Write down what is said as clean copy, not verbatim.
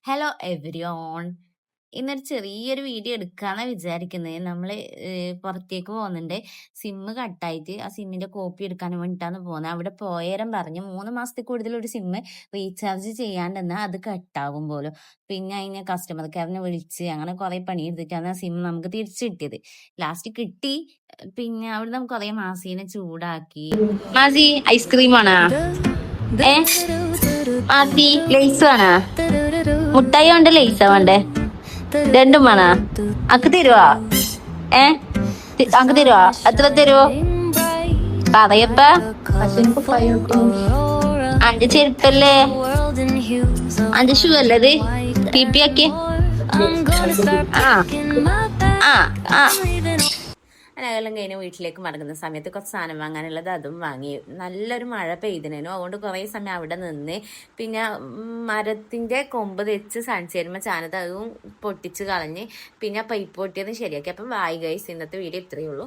Hello every on. ഇന്നൊരു ചെറിയൊരു video എടുക്കാന്നാ വിചാരിക്കുന്നത്. നമ്മള് പുറത്തേക്ക് പോകുന്നുണ്ട്. സിമ്മ് കട്ടായിട്ട് ആ സിമ്മിന്റെ കോപ്പി എടുക്കാൻ വേണ്ടിയിട്ടാണ് പോകുന്നത്. അവിടെ പോയേരം പറഞ്ഞു 3 മാസത്തിൽ കൂടുതൽ ഒരു സിമ്മ് റീചാർജ് ചെയ്യാണ്ടെന്നാൽ അത് കട്ടാകും പോലും. പിന്നെ അതിന് കസ്റ്റമർ കെയറിനെ വിളിച്ച് അങ്ങനെ കുറെ പണി എടുത്തിട്ടാണ് ആ സിം നമുക്ക് തിരിച്ചു കിട്ടിയത്. ലാസ്റ്റ് കിട്ടി. പിന്നെ അവിടെ നമുക്ക് കുറെ മാസീനെ ചൂടാക്കി. മാസി ഐസ്ക്രീം ആണോ? മാസി ലേസ് ആണോ? മുട്ടായി വേണ്ട ലേസാ വേണ്ടേ? രണ്ടും വേണോ? അക്ക് തരുവാ? അക്ക് തരുവാ? എത്ര തരുവോ പറയപ്പ? അന്റെ ചെരുപ്പല്ലേ? അന്റെ ഷൂ അല്ലത്? പി ആക്കി. ആ ആ ആ അതെല്ലാം കഴിഞ്ഞ് വീട്ടിലേക്ക് മടങ്ങുന്ന സമയത്ത് കുറച്ച് സാധനം വാങ്ങാനുള്ളത് അതും വാങ്ങി. നല്ലൊരു മഴ പെയ്തിനു. അതുകൊണ്ട് കുറേ സമയം അവിടെ നിന്ന്. പിന്നെ മരത്തിന്റെ കൊമ്പ് വെച്ച് സൺചേരുമ്പോൾ ചാനത് അതും പൊട്ടിച്ച് കളഞ്ഞ് പിന്നെ പൈപ്പ് പൊട്ടിയതും ശരിയാക്കി. അപ്പം വായി ഗൈസ്, ഇന്നത്തെ വീഡിയോ ഇത്രയേ ഉള്ളൂ.